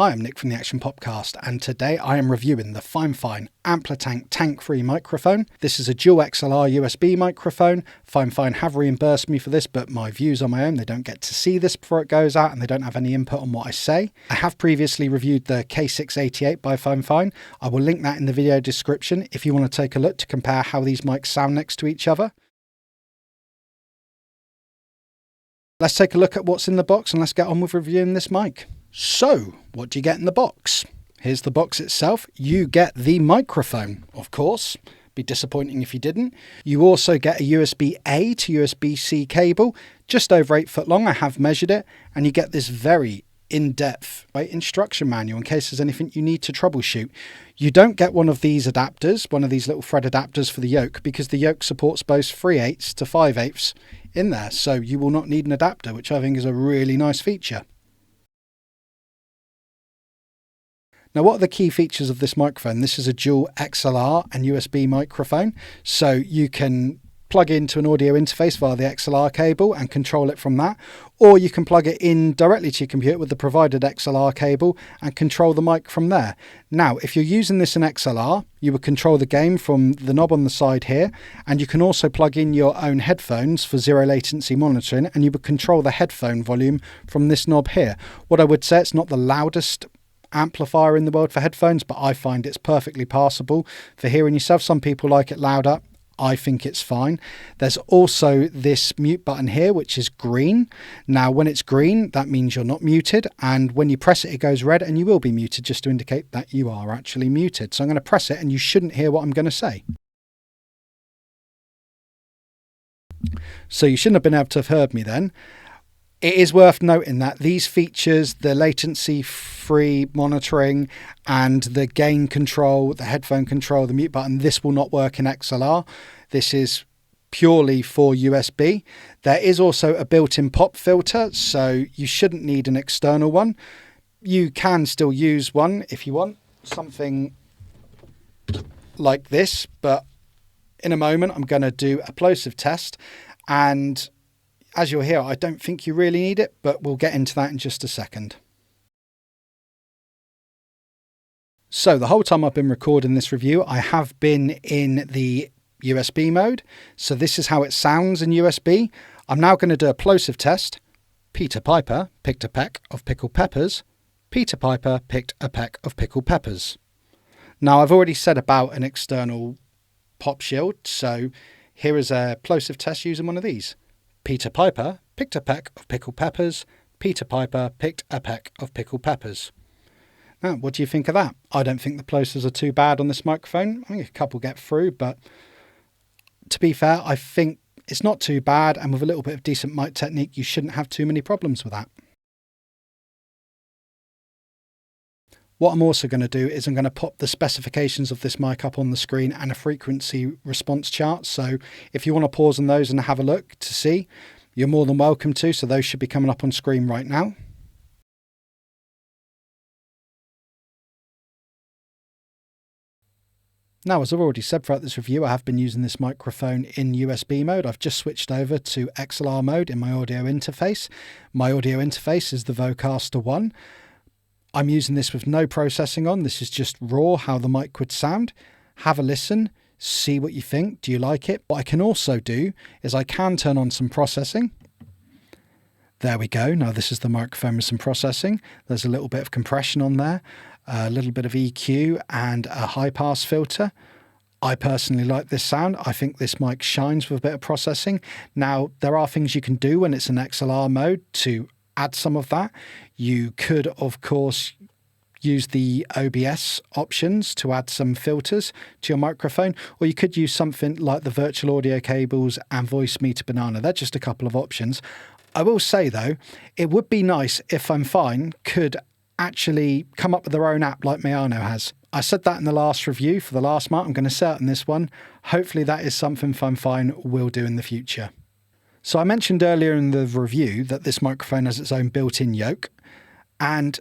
Hi, I'm Nick from the Action Popcast, and today I am reviewing the FIFINE Tank3 microphone. This is a dual XLR USB microphone. FIFINE have reimbursed me for this, but my views on my own, they don't get to see this before it goes out, and they don't have any input on what I say. I have previously reviewed the K688 by FIFINE. I will link that in the video description if you want to take a look to compare how these mics sound next to each other. Let's take a look at what's in the box and let's get on with reviewing this mic. So, what do you get in the box? Here's the box itself. You get the microphone, of course. Be disappointing if you didn't. You also get a USB-A to USB-C cable, just over 8 foot long. I have measured it, and you get this very in-depth instruction manual in case there's anything you need to troubleshoot. You don't get one of these adapters, one of these little thread adapters for the yoke, because the yoke supports both 3/8 to 5/8 in there, so you will not need an adapter, which I think is a really nice feature. Now, what are the key features of this microphone? This is a dual XLR and USB microphone, so you can plug into an audio interface via the XLR cable and control it from that, or you can plug it in directly to your computer with the provided XLR cable and control the mic from there. Now, if you're using this in XLR, you would control the gain from the knob on the side here, and you can also plug in your own headphones for zero latency monitoring, and you would control the headphone volume from this knob here. What I would say, it's not the loudest amplifier in the world for headphones, but I find it's perfectly passable for hearing yourself. Some people like it louder. I think it's fine. There's also this mute button here, which is green. Now, when it's green, that means you're not muted. And when you press it, it goes red and you will be muted, just to indicate that you are actually muted. So I'm going to press it and you shouldn't hear what I'm going to say. So you shouldn't have been able to have heard me then. It is worth noting that these features, the latency-free monitoring and the gain control, the headphone control, the mute button, this will not work in XLR. This is purely for USB. There is also a built-in pop filter, so you shouldn't need an external one. You can still use one if you want, something like this, but in a moment I'm going to do a plosive test, and as you'll hear, I don't think you really need it, but we'll get into that in just a second. So the whole time I've been recording this review, I have been in the USB mode. So this is how it sounds in USB. I'm now going to do a plosive test. Peter Piper picked a peck of pickled peppers. Peter Piper picked a peck of pickled peppers. Now, I've already said about an external pop shield, so here is a plosive test using one of these. Peter Piper picked a peck of pickled peppers. Peter Piper picked a peck of pickled peppers. Now, what do you think of that? I don't think the plosives are too bad on this microphone. I think a couple get through, but to be fair, I think it's not too bad, and with a little bit of decent mic technique, you shouldn't have too many problems with that. What I'm also going to do is I'm going to pop the specifications of this mic up on the screen and a frequency response chart. So if you want to pause on those and have a look to see, you're more than welcome to. So those should be coming up on screen right now. Now, as I've already said throughout this review, I have been using this microphone in USB mode. I've just switched over to XLR mode in my audio interface. My audio interface is the Vocaster 1. I'm using this with no processing on. This is just raw, how the mic would sound. Have a listen, see what you think. Do you like it? What I can also do is I can turn on some processing. There we go. Now this is the microphone with some processing. There's a little bit of compression on there, a little bit of EQ and a high pass filter. I personally like this sound. I think this mic shines with a bit of processing. Now, there are things you can do when it's in XLR mode to add some of that. You could, of course, use the OBS options to add some filters to your microphone, or you could use something like the virtual audio cables and voice meter banana. They're just a couple of options. I will say, though, it would be nice if FIFINE could actually come up with their own app like Mayano has. I said that in the last review for the last mic. I'm going to say it in this one. Hopefully that is something FIFINE will do in the future. So I mentioned earlier in the review that this microphone has its own built-in yoke, and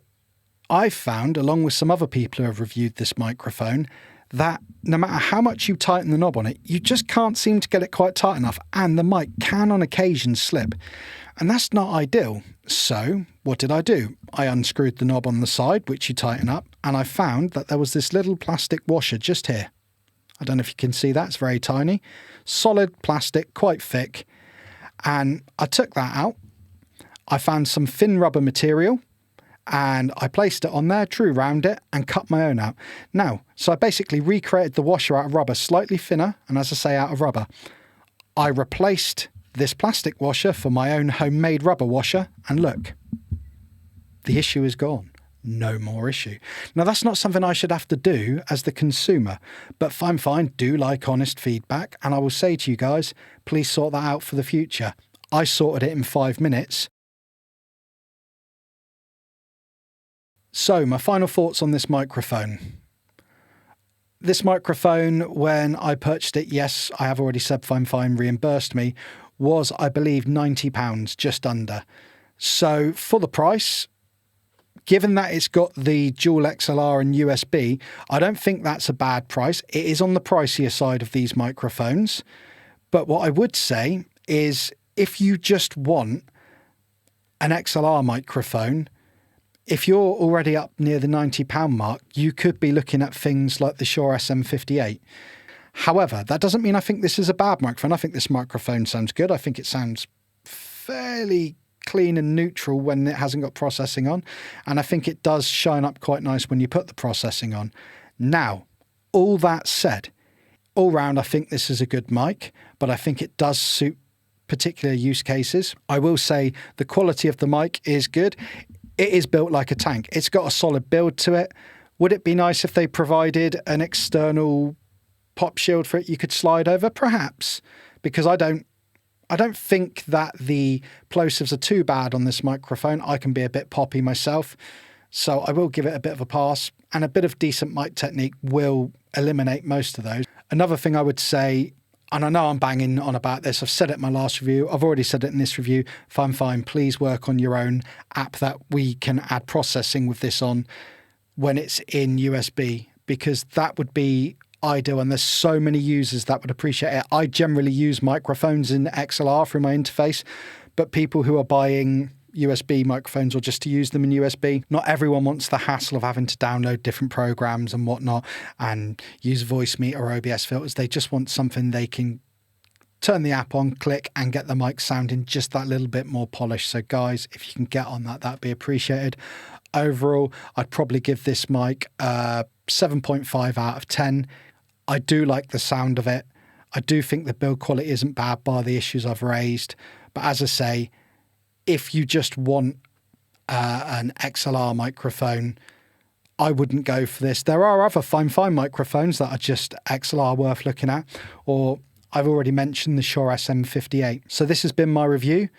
I've found, along with some other people who have reviewed this microphone, that no matter how much you tighten the knob on it, you just can't seem to get it quite tight enough, and the mic can on occasion slip. And that's not ideal. So what did I do? I unscrewed the knob on the side, which you tighten up, and I found that there was this little plastic washer just here. I don't know if you can see that, it's very tiny. Solid plastic, quite thick. And I took that out. I found some thin rubber material and I placed it on there, drew around it and cut my own out. Now, so I basically recreated the washer out of rubber, slightly thinner, and as I say, out of rubber. I replaced this plastic washer for my own homemade rubber washer, and look, the issue is gone. No more issue. Now, that's not something I should have to do as the consumer, but FIFINE do like honest feedback, and I will say to you guys, please sort that out for the future. I sorted it in 5 minutes. So, my final thoughts on this microphone. This microphone, when I purchased it, yes, I have already said FIFINE reimbursed me, was, I believe, £90, just under. So, for the price, given that it's got the dual XLR and USB, I don't think that's a bad price. It is on the pricier side of these microphones. But what I would say is, if you just want an XLR microphone, if you're already up near the £90 mark, you could be looking at things like the Shure SM58. However, that doesn't mean I think this is a bad microphone. I think this microphone sounds good. I think it sounds fairly clean and neutral when it hasn't got processing on. And I think it does shine up quite nice when you put the processing on. Now, all that said, all round, I think this is a good mic, but I think it does suit particular use cases. I will say the quality of the mic is good. It is built like a tank. It's got a solid build to it. Would it be nice if they provided an external pop shield for it you could slide over? Perhaps, because I don't think that the plosives are too bad on this microphone. I can be a bit poppy myself, so I will give it a bit of a pass, and a bit of decent mic technique will eliminate most of those. Another thing I would say, and I know I'm banging on about this, I've said it in my last review, I've already said it in this review, FIFINE, please work on your own app that we can add processing with this on when it's in USB, because that would be ideal, and there's so many users that would appreciate it. I generally use microphones in XLR through my interface, but people who are buying USB microphones or just to use them in USB, not everyone wants the hassle of having to download different programs and whatnot and use Voicemeeter or OBS filters. They just want something they can turn the app on, click, and get the mic sounding just that little bit more polished. So guys, if you can get on that, that'd be appreciated. Overall, I'd probably give this mic 7.5 out of 10. I do like the sound of it. I do think the build quality isn't bad bar the issues I've raised. But as I say, if you just want an XLR microphone, I wouldn't go for this. There are other FIFINE microphones that are just XLR worth looking at, or I've already mentioned the Shure SM58. So this has been my review.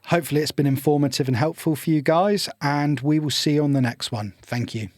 Hopefully it's been informative and helpful for you guys, and we will see you on the next one. Thank you.